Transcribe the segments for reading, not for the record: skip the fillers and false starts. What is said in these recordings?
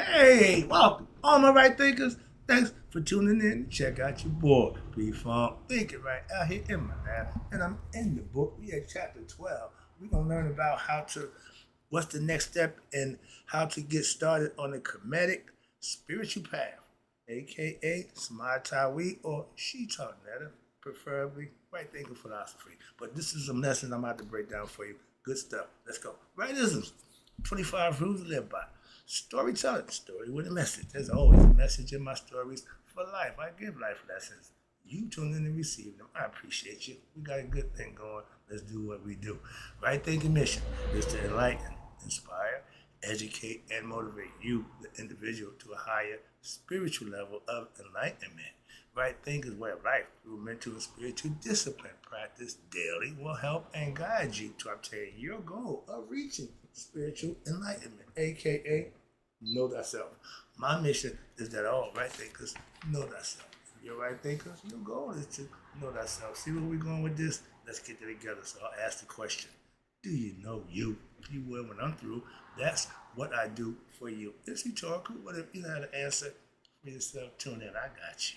Hey, welcome, all my right thinkers. Thanks for tuning in. Check out your boy, B Funk, thinking right out here in my lab. And I'm in the book. We at chapter 12. We're going to learn about what's the next step in how to get started on the Kemetic spiritual path, aka Smartawi or Shita Netta, preferably right thinking philosophy. But this is some lessons I'm about to break down for you. Good stuff. Let's go. Rightisms, 25 rules to live by. Storytelling, story with a message. There's always a message in my stories for life. I give life lessons. You tune in and receive them. I appreciate you. We got a good thing going. Let's do what we do. Right thinking mission is to enlighten, inspire, educate, and motivate you, the individual, to a higher spiritual level of enlightenment. Right thinking is way of life through mental and spiritual discipline. Practice daily will help and guide you to obtain your goal of reaching spiritual enlightenment, aka know thyself. My mission is that all right thinkers know thyself. If you're right thinkers, your goal is to know thyself. See where we're going with this? Let's get that together. So I'll ask the question: do you know you? If you will, when I'm through, that's what I do for you. It's rhetorical, but if you know how to answer for yourself, tune in. I got you.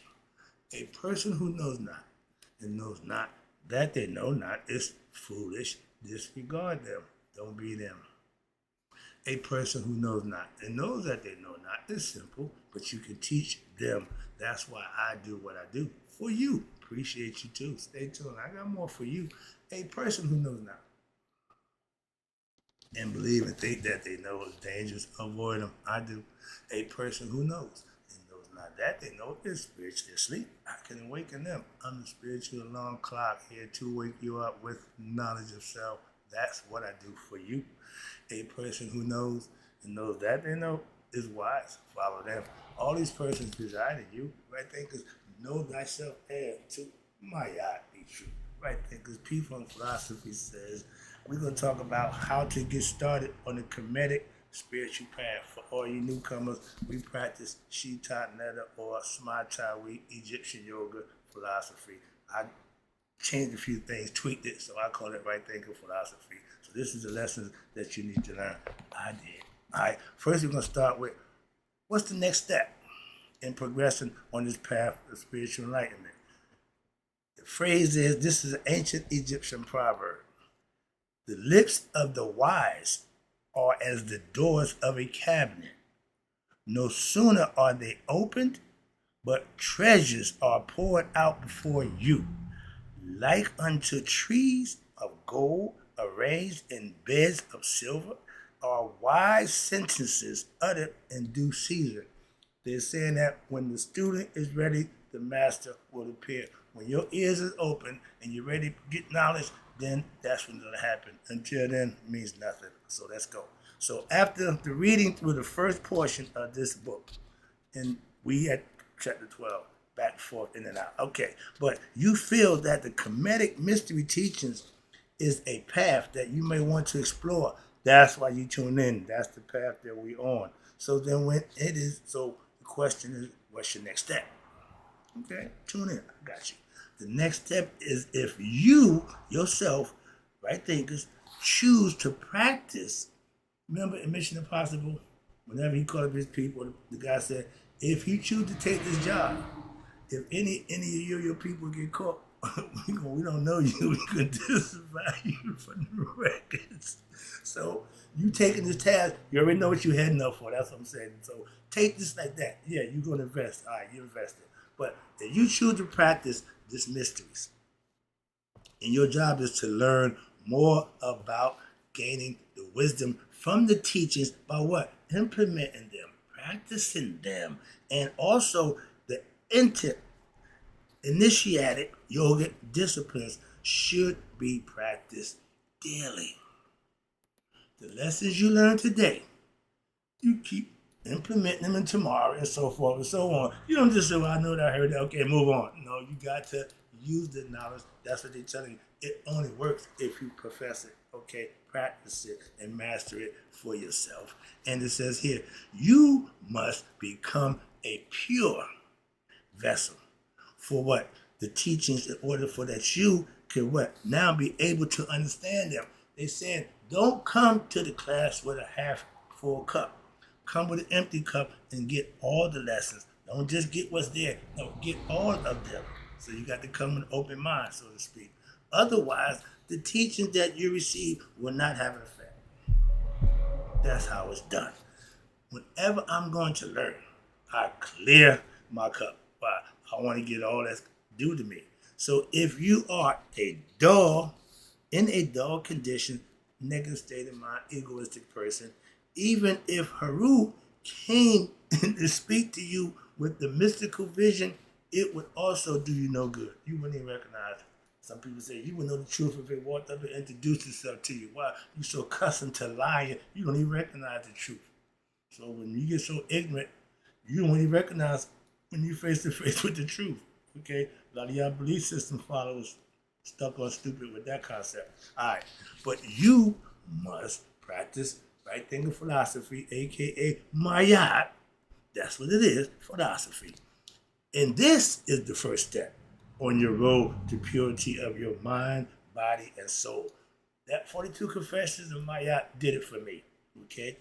A person who knows not and knows not that they know not is foolish. Disregard them. Don't be them. A person who knows not and knows that they know not is simple, but you can teach them. That's why I do what I do for you. Appreciate you too. Stay tuned. I got more for you. A person who knows not and believe and think that they know is dangerous, avoid them. I do. A person who knows and knows not that they know is spiritually asleep. I can awaken them. I'm the spiritual alarm clock here to wake you up with knowledge of self. That's what I do for you. A person who knows and knows that they know is wise. Follow them. All these persons reside in you. Right thinkers, know thyself and to my God be true. Right thinkers, P-Funk philosophy says we're going to talk about how to get started on the Kemetic spiritual path. For all you newcomers, we practice Shita Netta or Smatawi Egyptian yoga philosophy. I changed a few things, tweaked it, so I call it right thinking philosophy. So this is the lessons that you need to learn. I did. All right. First, we're going to start with what's the next step in progressing on this path of spiritual enlightenment. The phrase is, this is an ancient Egyptian proverb. The lips of the wise are as the doors of a cabinet. No sooner are they opened, but treasures are poured out before you, like unto trees of gold arranged in beds of silver, are wise sentences uttered in due season. They're saying that when the student is ready, the master will appear. When your ears is open and you're ready to get knowledge, then that's when it'll happen. Until then, it means nothing. So let's go. So after the reading through the first portion of this book, and we at chapter 12, back and forth, in and out. Okay, but you feel that the Kemetic mystery teachings is a path that you may want to explore. That's why you tune in. That's the path that we're on. So then when it is, so the question is, what's your next step? Okay, tune in. I got you. The next step is if you yourself, right thinkers, choose to practice. Remember in Mission Impossible, whenever he called up his people, the guy said, if you choose to take this job, if any of your people get caught, we don't know you. We can disavow you from the records. So you taking this task, you already know what you're heading up for. That's what I'm saying. So take this like that. Yeah, you're gonna invest. All right, you invested. But if you choose to practice these mysteries, and your job is to learn more about gaining the wisdom from the teachings by what? Implementing them, practicing them, and also the initiatic yogic disciplines should be practiced daily. The lessons you learn today, you keep implementing them in tomorrow and so forth and so on. You don't just say, well, I know that I heard that, okay, move on. No, you got to use the knowledge. That's what they're telling you. It only works if you profess it, okay? Practice it and master it for yourself. And it says here, you must become a pure vessel for what? The teachings, in order for that you can what? Now be able to understand them. They saying, don't come to the class with a half full cup. Come with an empty cup and get all the lessons. Don't just get what's there. No, get all of them. So you got to come with an open mind, so to speak. Otherwise, the teachings that you receive will not have an effect. That's how it's done. Whenever I'm going to learn, I clear my cup. Why? I want to get all that's due to me. So if you are a dull, in a dull condition, negative state of mind, egoistic person, even if Haru came to speak to you with the mystical vision, it would also do you no good. You wouldn't even recognize it. Some people say you would know the truth if it walked up and introduced itself to you. Why? You're so accustomed to lying, you don't even recognize the truth. So when you get so ignorant, you don't even recognize when you're face to face with the truth. Okay? A lot of y'all belief system followers stuck on stupid with that concept. All right. But you must practice right thinking philosophy, aka Mayat. That's what it is, philosophy. And this is the first step on your road to purity of your mind, body, and soul. That 42 Confessions of Mayat did it for me. Okay?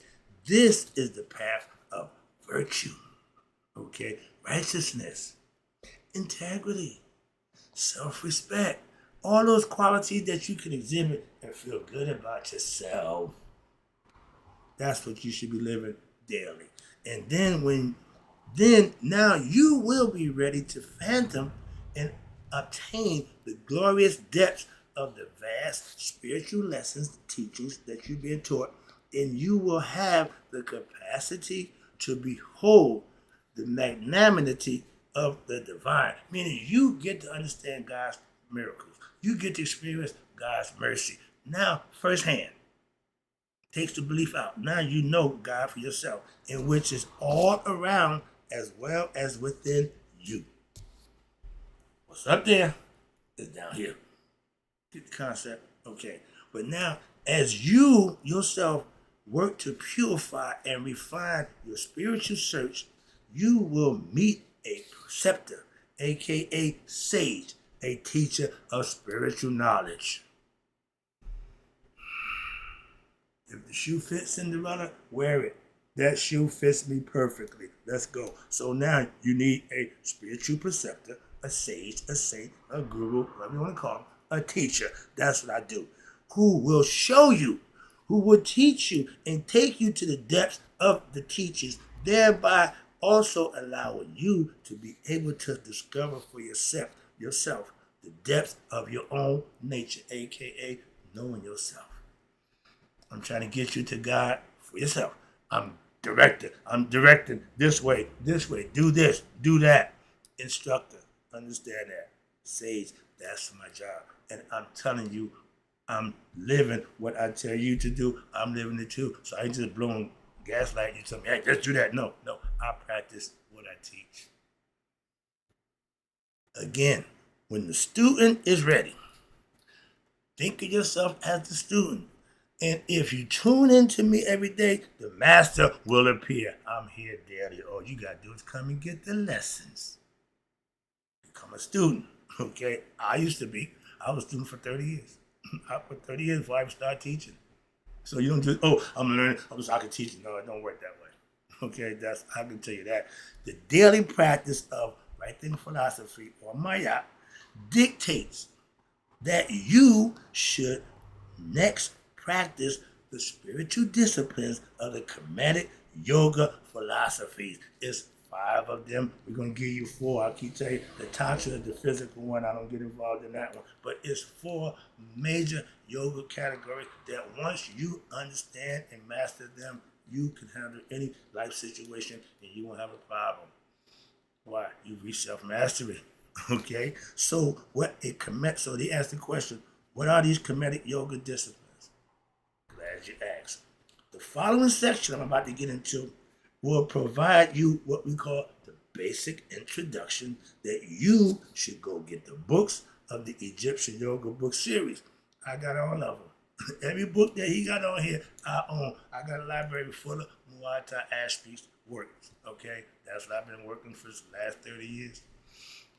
This is the path of virtue. Okay? Righteousness, integrity, self-respect. All those qualities that you can exhibit and feel good about yourself. That's what you should be living daily. And then now you will be ready to fathom and obtain the glorious depths of the vast spiritual lessons, teachings that you're being taught, and you will have the capacity to behold the magnanimity of the divine, meaning you get to understand God's miracles. You get to experience God's mercy. Now, firsthand, takes the belief out. Now you know God for yourself, in which is all around as well as within you. What's up there is down here. Get the concept? Okay. But now, as you yourself work to purify and refine your spiritual search, you will meet a preceptor, aka sage, a teacher of spiritual knowledge. If the shoe fits Cinderella, wear it. That shoe fits me perfectly. Let's go. So now you need a spiritual preceptor, a sage, a saint, a guru, whatever you want to call him, a teacher. That's what I do. Who will show you, who will teach you and take you to the depths of the teachings, thereby also allowing you to be able to discover for yourself the depths of your own nature, aka knowing yourself. I'm trying to get you to God for yourself. I'm directing this way, do this, do that. Instructor, understand that. Sage, that's my job. And I'm telling you, I'm living what I tell you to do. I'm living it too. So I ain't just blowing gaslight. You tell me, hey, just do that. No. I practice what I teach. Again, when the student is ready, think of yourself as the student. And if you tune into me every day, the master will appear. I'm here daily. All you got to do is come and get the lessons. Become a student, okay? I used to be. I was a student for 30 years. I put 30 years before I started teaching. So you don't just, I'm learning, I can teach you. No, it don't work that way. Okay, I can tell you that. The daily practice of right thinking philosophy, or Maya, dictates that you should next practice the spiritual disciplines of the Kemetic yoga philosophies. It's 5 of them. We're going to give you 4. I'll keep telling you, the Tantra is the physical one. I don't get involved in that one. But it's 4 major yoga categories that once you understand and master them, you can handle any life situation and you won't have a problem. Why? You reach self-mastery. Okay? So so they asked the question, what are these Kemetic yoga disciplines? Glad you asked. The following section I'm about to get into will provide you what we call the basic introduction that you should go get the books of the Egyptian Yoga book series. I got all of them. Every book that he got on here, I own. I got a library full of Muata Ashby's works. Okay? That's what I've been working for the last 30 years.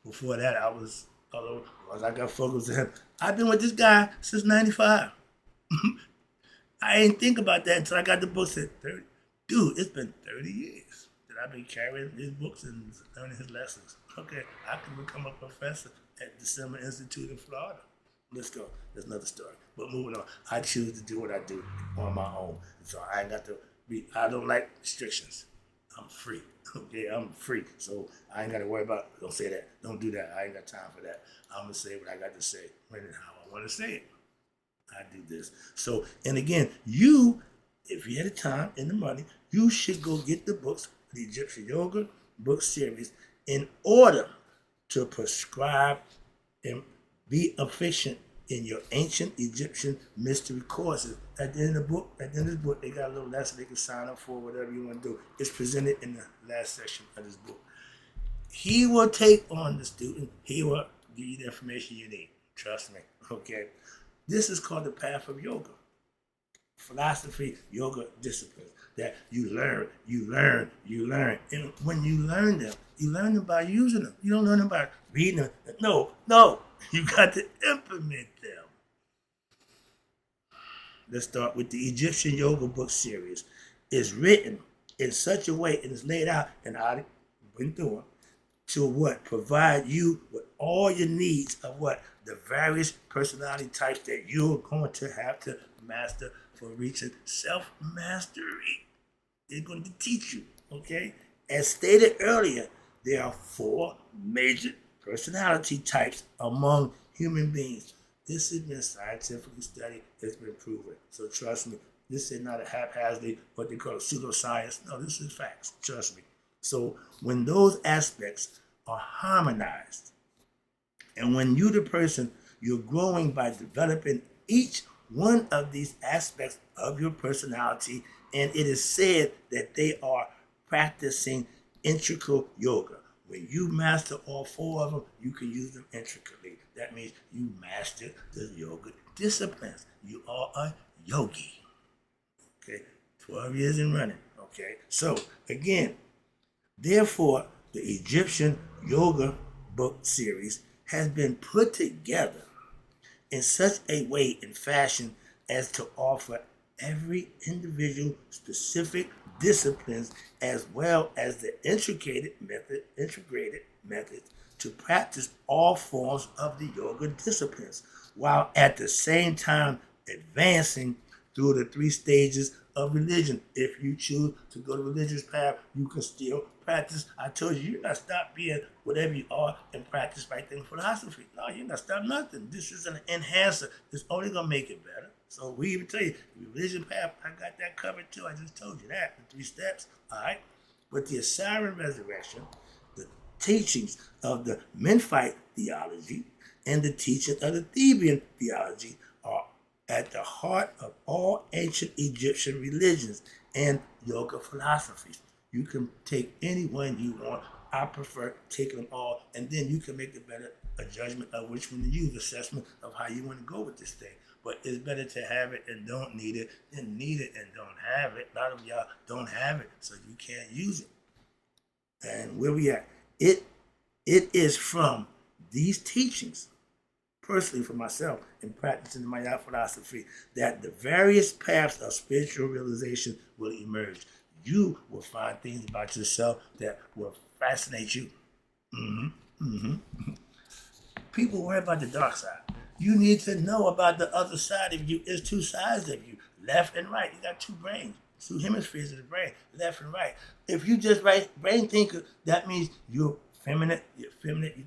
Before that, once I got focused on him, I've been with this guy since 95. I didn't think about that until I got the books at 30. Dude, it's been 30 years that I've been carrying his books and learning his lessons. Okay, I can become a professor at the Summer Institute in Florida. Let's go. That's another story. But moving on, I choose to do what I do on my own. So I ain't got to be, I don't like restrictions. I'm free. Okay, I'm free. So I ain't got to worry about, don't say that. Don't do that. I ain't got time for that. I'm going to say what I got to say when and how I want to say it. I do this. So, and again, you, if you had the time and the money, you should go get the books, the Egyptian Yoga book series, in order to prescribe and be efficient in your ancient Egyptian mystery courses. At the end of the book, they got a little lesson they can sign up for, whatever you want to do. It's presented in the last section of this book. He will take on the student. He will give you the information you need. Trust me. Okay. This is called the path of yoga. Philosophy, yoga disciplines that you learn. And when you learn them by using them. You don't learn them by reading them. No. You got to implement them. Let's start with the Egyptian Yoga book series. It's written in such a way and it's laid out, and I went through it, to what? Provide you with all your needs of what? The various personality types that you're going to have to master for reaching self-mastery. They're going to teach you, okay? As stated earlier, there are 4 major personality types among human beings. This has been scientifically studied. It's been proven. So trust me, this is not a haphazardly what they call pseudoscience. No, this is facts. Trust me. So when those aspects are harmonized, and when you, the person, you're growing by developing each one of these aspects of your personality, and it is said that they are practicing integral yoga. When you master all 4 of them, you can use them intricately. That means you master the yoga disciplines. You are a yogi. Okay, 12 years in running. Okay, so again, therefore, the Egyptian Yoga book series has been put together in such a way and fashion as to offer every individual specific disciplines as well as the integrated methods to practice all forms of the yoga disciplines, while at the same time advancing through the 3 stages of religion. If you choose to go the religious path, you can still practice. I told you, you're not stop being whatever you are and practice right thing philosophy. No, you're not stop nothing. This is an enhancer. It's only going to make it better. So we even tell you, the religion path, I got that covered too. I just told you that, the 3 steps, all right? But the Assyrian resurrection, the teachings of the Memphite theology, and the teachings of the Theban theology are at the heart of all ancient Egyptian religions and yoga philosophies. You can take any one you want. I prefer taking them all, and then you can make a judgment of which one to use, assessment of how you want to go with this thing. But it's better to have it and don't need it than need it and don't have it. A lot of y'all don't have it, so you can't use it. And where we at? It is from these teachings, personally for myself, in practicing my philosophy, that the various paths of spiritual realization will emerge. You will find things about yourself that will fascinate you. People worry about the dark side. You need to know about the other side of you. There's 2 sides of you, left and right. You got 2 brains, 2 hemispheres of the brain, left and right. If you just brain thinker, that means you're feminine, you're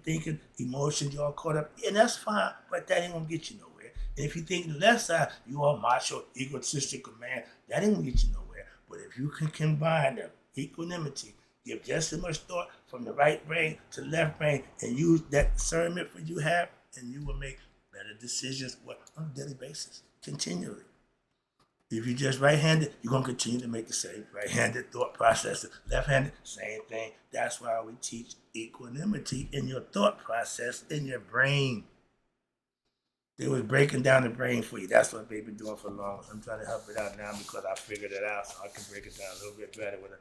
thinking, emotions, you're all caught up. And that's fine, but that ain't gonna get you nowhere. And if you think the left side, you are macho, egotistical man, that ain't gonna get you nowhere. But if you can combine them, equanimity, give just as much thought from the right brain to the left brain, and use that discernment for you have, and you will make better decisions on a daily basis, continually. If you're just right-handed, you're going to continue to make the same right-handed thought process. Left-handed, same thing. That's why we teach equanimity in your thought process, in your brain. They was breaking down the brain for you. That's what they've been doing for long. I'm trying to help it out now because I figured it out, so I can break it down a little bit better with it.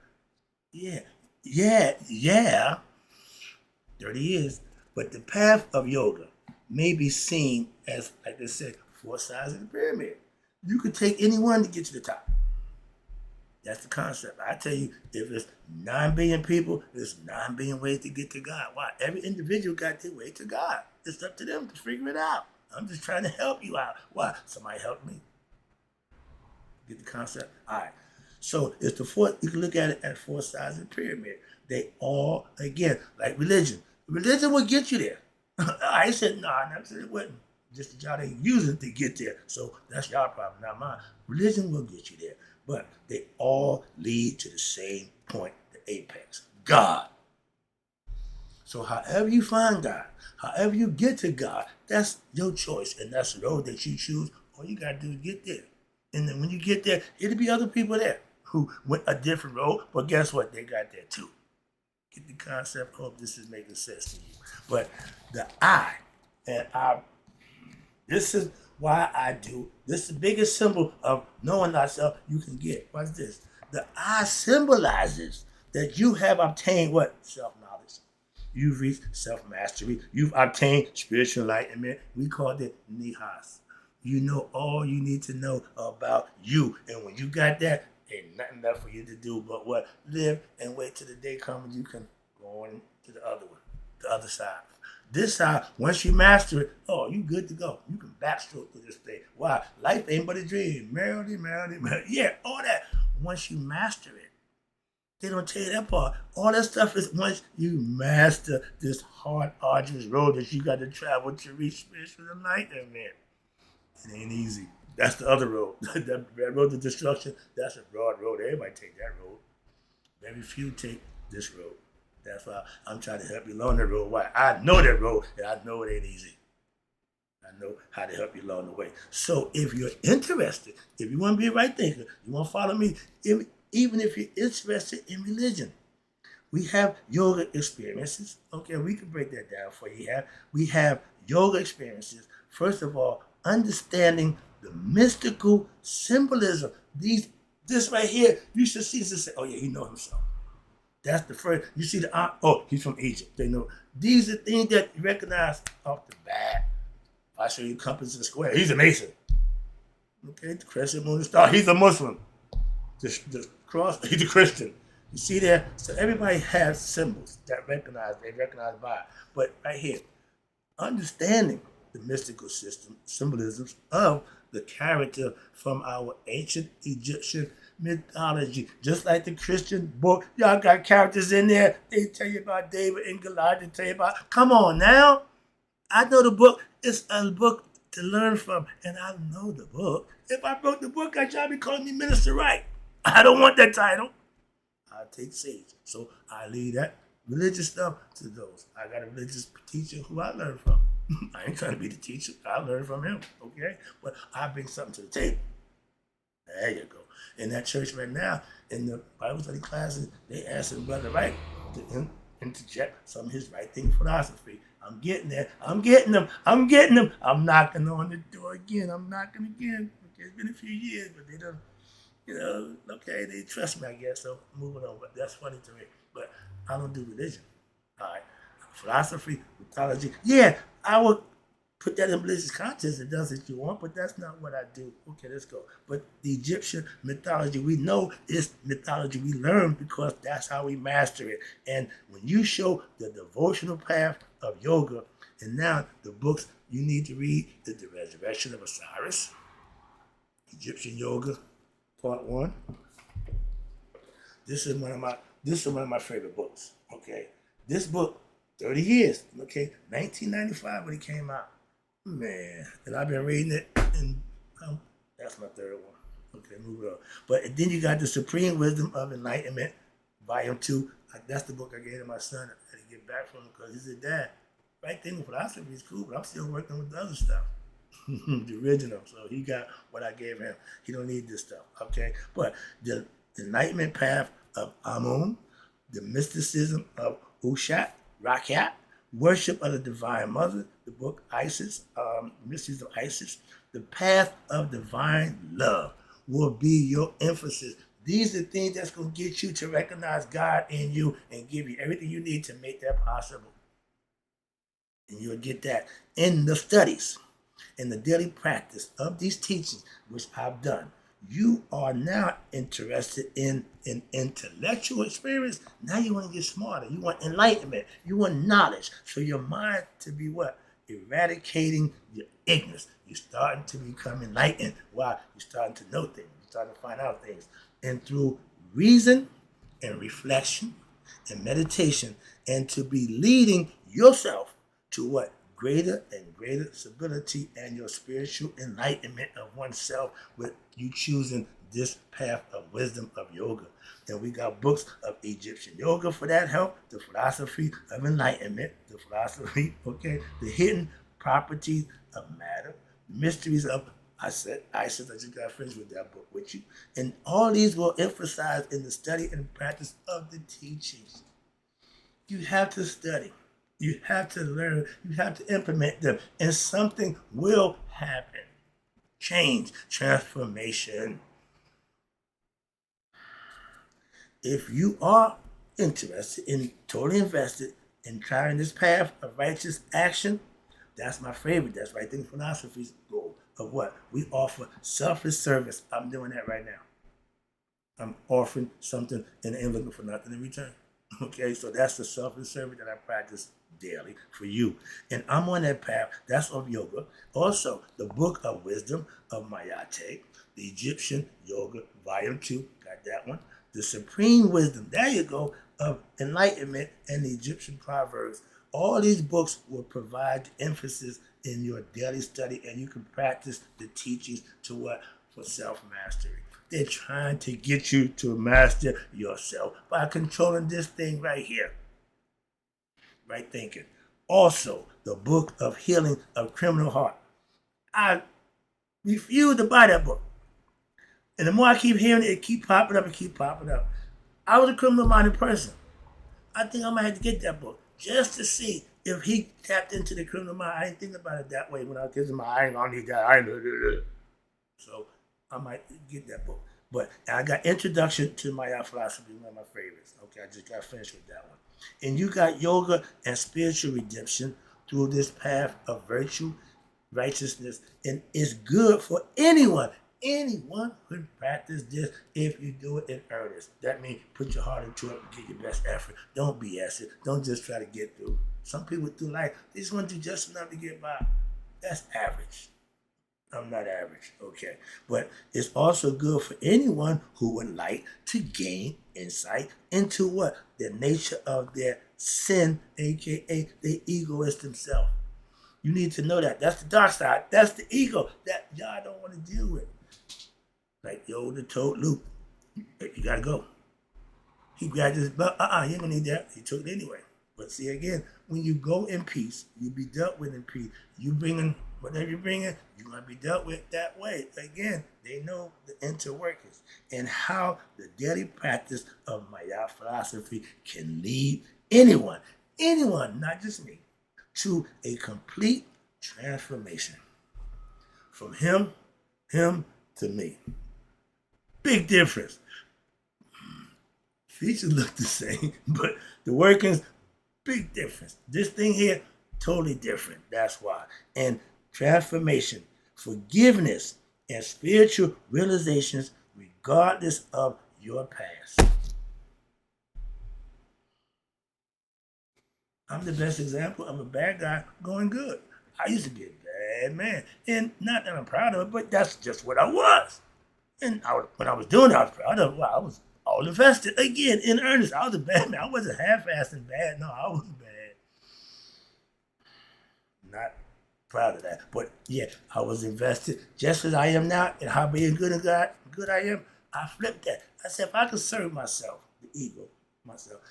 Yeah. 30 years. But the path of yoga may be seen as, like they said, 4 sides of the pyramid. You could take any one to get to the top. That's the concept. I tell you, if it's 9 billion people, there's 9 billion ways to get to God. Why? Every individual got their way to God. It's up to them to figure it out. I'm just trying to help you out. Why? Somebody help me. Get the concept? All right. So it's the fourth, you can look at it at 4 sides of the pyramid. They all, again, like religion. Religion will get you there. I said, no, I never said it wouldn't. Just that y'all ain't using it to get there. So that's y'all problem, not mine. Religion will get you there. But they all lead to the same point, the apex, God. So however you find God, however you get to God, that's your choice. And that's the road that you choose. All you got to do is get there. And then when you get there, it'll be other people there who went a different road. But guess what? They got there too. Get the concept? Hope this is making sense to you. But the I, and I, this is why I do. This is the biggest symbol of knowing thyself you can get. What's this? The I symbolizes that you have obtained what? Self-knowledge. You've reached self-mastery. You've obtained spiritual enlightenment. We called it nihas. You know all you need to know about you. And when you got that, ain't nothing left for you to do but what? Live and wait till the day comes you can go on to the other one, the other side. This side, once you master it, oh, you good to go. You can backstroke through this thing. Why? Life ain't but a dream. Merrily. Yeah, all that. Once you master it, they don't tell you that part. All that stuff is once you master this hard, arduous road that you got to travel to reach spiritual enlightenment. It ain't easy. That's the other road. That road to destruction, that's a broad road. Everybody take that road. Very few take this road. That's why I'm trying to help you along that road. Why? I know that road, and I know it ain't easy. I know how to help you along the way. So if you're interested, if you want to be a right thinker, you want to follow me, even if you're interested in religion, we have yoga experiences. Okay, we can break that down for you. We have yoga experiences. First of all, understanding the mystical symbolism. This right here, you should see this and say, oh yeah, he knows himself. That's the first. You see he's from Egypt. They know. These are things that you recognize off the bat. If I show you compass and square, he's a Mason. Okay, the crescent moon, the star, he's a Muslim. The cross, he's a Christian. You see there? So everybody has symbols that they recognize by. But right here, understanding the mystical symbolisms of the character from our ancient Egyptian mythology. Just like the Christian book, y'all got characters in there. They tell you about David and Goliath. They tell you about, come on now. I know the book. It's a book to learn from, and I know the book. If I wrote the book, I try to be calling me Minister Wright. I don't want that title. I take sage. So I leave that religious stuff to those. I got a religious teacher who I learned from. I ain't trying to be the teacher. I learned from him, okay? But I bring something to the table. There you go. In that church right now, in the Bible study classes, they asking Brother Wright to interject some of his right thinking philosophy. I'm getting there. I'm getting them. I'm knocking on the door again. I'm knocking again. Okay, it's been a few years, but they don't, okay, they trust me, I guess, so moving on. But that's funny to me. But I don't do religion. All right. Philosophy, mythology. Yeah, I would put that in religious context. It does what you want, but that's not what I do. Okay, let's go. But the Egyptian mythology, we know is mythology we learn because that's how we master it. And when you show the devotional path of yoga, and now the books you need to read is The Resurrection of Osiris, Egyptian Yoga, Part 1. This is one of my favorite books. Okay, this book, 30 years. Okay, 1995 when it came out. Man, and I've been reading it, and that's my third one. Okay, move it on. But then you got The Supreme Wisdom of Enlightenment, Volume 2. That's the book I gave to my son. I had to get back from him because he said, Dad, right thing with philosophy is cool, but I'm still working with the other stuff. The original. So he got what I gave him. He don't need this stuff. Okay? But the enlightenment path of Amun, the mysticism of Ushat, Rakat, worship of the Divine Mother, the book Isis, Mysteries of Isis, the path of divine love will be your emphasis. These are things that's going to get you to recognize God in you and give you everything you need to make that possible. And you'll get that in the studies, in the daily practice of these teachings, which I've done. You are now interested in an intellectual experience. Now you want to get smarter. You want enlightenment. You want knowledge. So your mind to be what? Eradicating your ignorance. You're starting to become enlightened. Why? You're starting to know things. You're starting to find out things. And through reason and reflection and meditation, and to be leading yourself to what? Greater and greater stability and your spiritual enlightenment of oneself with you choosing this path of wisdom of yoga. And we got books of Egyptian yoga for that help, the philosophy of enlightenment, the philosophy, okay, the hidden properties of matter, the mysteries of Isis. I just got finished with that book with you. And all these will emphasize in the study and practice of the teachings. You have to study. You have to learn. You have to implement them. And something will happen. Change, transformation. If you are interested and totally invested in trying this path of righteous action, that's my favorite. That's right thing philosophy's goal of what? We offer selfless service. I'm doing that right now. I'm offering something and ain't looking for nothing in return. Okay, so that's the selfless service that I practice daily for you. And I'm on that path. That's of yoga. Also, the book of wisdom of Mayate, the Egyptian Yoga, Volume 2, got that one. The Supreme Wisdom, there you go, of Enlightenment and the Egyptian Proverbs. All these books will provide emphasis in your daily study, and you can practice the teachings to what? For self-mastery. They're trying to get you to master yourself by controlling this thing right here. Right thinking. Also, the book of healing of criminal heart. I refuse to buy that book. And the more I keep hearing it, it keep popping up and keep popping up. I was a criminal-minded person. I think I might have to get that book just to see if he tapped into the criminal mind. I didn't think about it that way when I was in my I ain't gonna need that. So I might get that book. But I got Introduction to Maya Philosophy, one of my favorites. Okay, I just got finished with that one. And you got yoga and spiritual redemption through this path of virtue, righteousness, and it's good for anyone. Anyone could practice this if you do it in earnest. That means put your heart into it and give your best effort. Don't BS it. Don't just try to get through. Some people do life, they just want to do just enough to get by. That's average. I'm not average, okay. But it's also good for anyone who would like to gain insight into what? The nature of their sin, aka the egoist themselves. You need to know that. That's the dark side. That's the ego that y'all don't want to deal with. Like Yoda told Luke, hey, you gotta go. He grabbed his belt. You ain't gonna need that. He took it anyway. But see again, when you go in peace, you be dealt with in peace. You bringing whatever you bring in, you're gonna be dealt with that way. Again, they know the interworkings and how the daily practice of Maya philosophy can lead anyone, not just me, to a complete transformation. From him to me. Big difference. Features look the same, but the workings, big difference. This thing here, totally different. That's why. And transformation, forgiveness, and spiritual realizations regardless of your past. I'm the best example of a bad guy going good. I used to be a bad man. And not that I'm proud of it, but that's just what I was. And when I was doing it, I was proud of it. Well, I was all invested. Again, in earnest, I was a bad man. I wasn't half-assed and bad. No, I was bad. Not proud of that. But yeah, I was invested just as I am now, and how being good I am. I flipped that. I said, if I could serve myself, the ego, myself,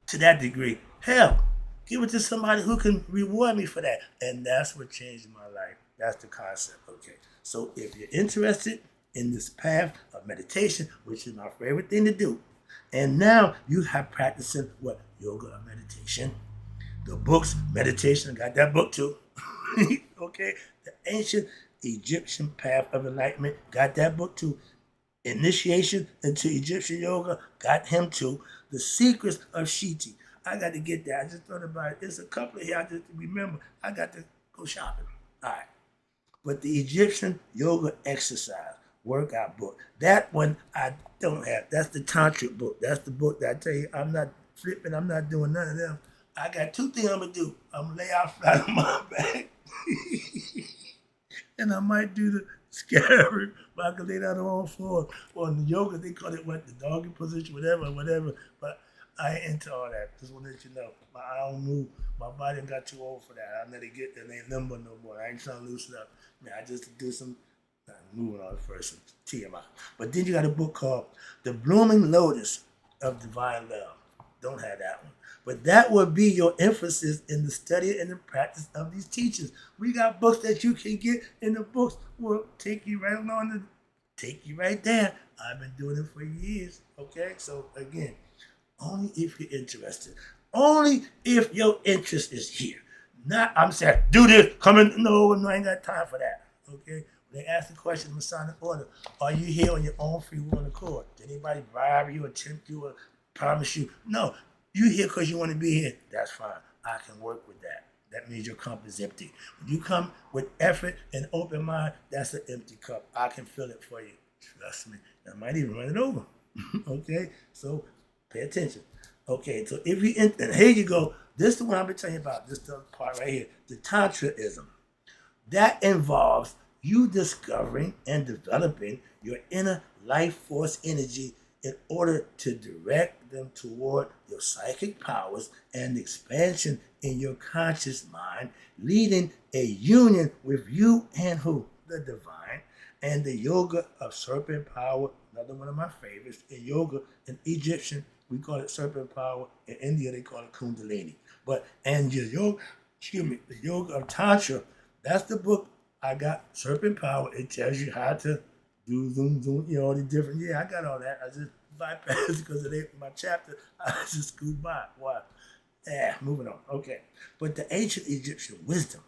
to that degree, hell, give it to somebody who can reward me for that. And that's what changed my life. That's the concept, okay? So if you're interested in this path of meditation, which is my favorite thing to do, and now you have practicing what? Yoga or meditation. The books, meditation, I got that book too. Okay? The ancient Egyptian path of enlightenment, got that book too. Initiation into Egyptian yoga, got him too. The secrets of Shiti. I got to get that. I just thought about it. There's a couple of here I just remember. I got to go shopping. All right. But the Egyptian yoga exercise, workout book. That one I don't have. That's the tantric book. That's the book that I tell you I'm not flipping. I'm not doing none of them. I got two things I'm gonna do. I'm gonna lay out flat on my back, and I might do the scary. But I can lay down on the floor. Or in the yoga, they call it what, the doggy position, whatever. But I ain't into all that. Just want to let you know. I don't move. My body got too old for that. I let it get there. They ain't limber no more. I ain't trying to loosen up. Man, I just do some moving on first, TMI. But then you got a book called The Blooming Lotus of Divine Love. Don't have that one. But that would be your emphasis in the study and the practice of these teachings. We got books that you can get, and the books will take you right along, take you right there. I've been doing it for years, okay? So again, only if you're interested. Only if your interest is here. Not, I'm saying, do this, come in. No, I ain't got time for that, okay? They ask the question in Masonic order, are you here on your own free will and accord? Did anybody bribe you or tempt you or promise you? No, you here because you want to be here. That's fine. I can work with that. That means your cup is empty. When you come with effort and open mind, that's an empty cup. I can fill it for you. Trust me. I might even run it over. Okay? So pay attention. Okay, so if you, and here you go. This is the one I've been telling you about. This is the part right here. The Tantraism. That involves you discovering and developing your inner life force energy in order to direct them toward your psychic powers and expansion in your conscious mind, leading a union with you and who? The divine. And the yoga of serpent power, another one of my favorites. In yoga, in Egyptian, we call it serpent power. In India, they call it kundalini. But, and your yoga, the yoga of Tantra, that's the book I got, Serpent Power. It tells you how to do zoom, all the different, I got all that. I just bypassed because it ain't my chapter. I just screwed by. Why? Moving on. Okay. But the ancient Egyptian wisdom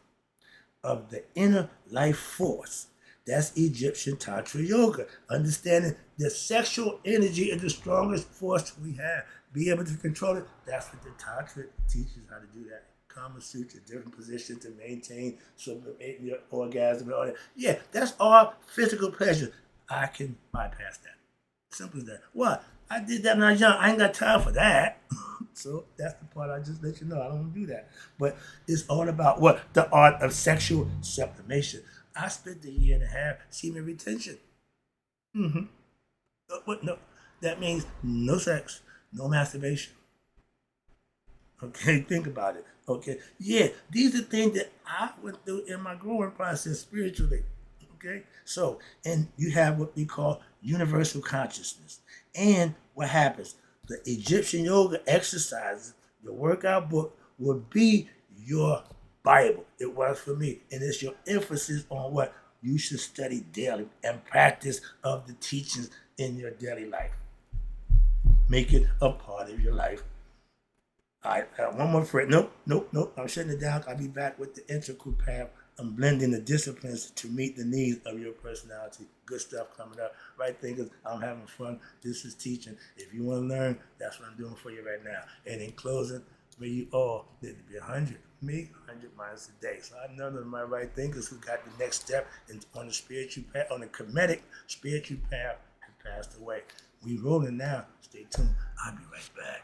of the inner life force, that's Egyptian Tantra Yoga. Understanding the sexual energy is the strongest force we have. Be able to control it. That's what the Tantra teaches how to do that. Kama Sutra, different positions to maintain your orgasm and all that. Yeah, that's all physical pleasure. I can bypass that. Simple as that. What? I did that when I was young. I ain't got time for that. So that's the part I just let you know. I don't do that. But it's all about what? The art of sexual sublimation. I spent a year and a half semen retention. What? No. That means no sex, no masturbation. Okay, think about it. Okay, yeah, these are things that I went through in my growing process spiritually. Okay, so, and you have what we call universal consciousness. And what happens? The Egyptian yoga exercises, the workout book, will be your Bible. It was for me. And it's your emphasis on what you should study daily and practice of the teachings in your daily life. Make it a part of your life. All right, one more phrase. Nope. I'm shutting it down. I'll be back with the integral path. I'm blending the disciplines to meet the needs of your personality. Good stuff coming up. Right thinkers, I'm having fun. This is teaching. If you want to learn, that's what I'm doing for you right now. And in closing, may you all live to be 100. Me, 100 miles a day. So I know that my right thinkers who got the next step on the spiritual path, on the Kemetic spiritual path, have passed away. We rolling now. Stay tuned. I'll be right back.